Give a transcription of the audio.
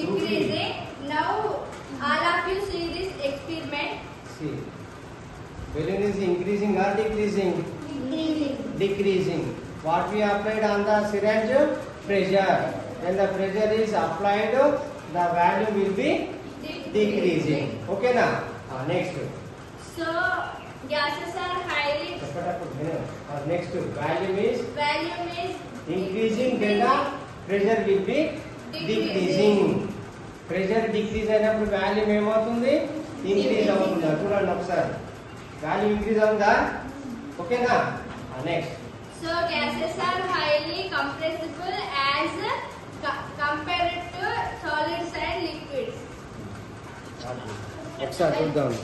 increasing. Now all of you see this experiment. See, balloon is increasing or decreasing? Decreasing. What we applied on the syringe? Pressure. When the pressure is applied, the value will be decreasing. Okay na? Next. So gases are highly. Next, volume is increasing, then the pressure will be decreasing. Pressure decrease అయినప్పుడు volume ఏమవుతుంది? Increase అవుతుందా? చూడండి ఒకసారి. Volume increase అవుతుందా? ఓకేనా? Next. So gases are highly compressible as compared to solids and liquids. ఒకసారి చూద్దాం.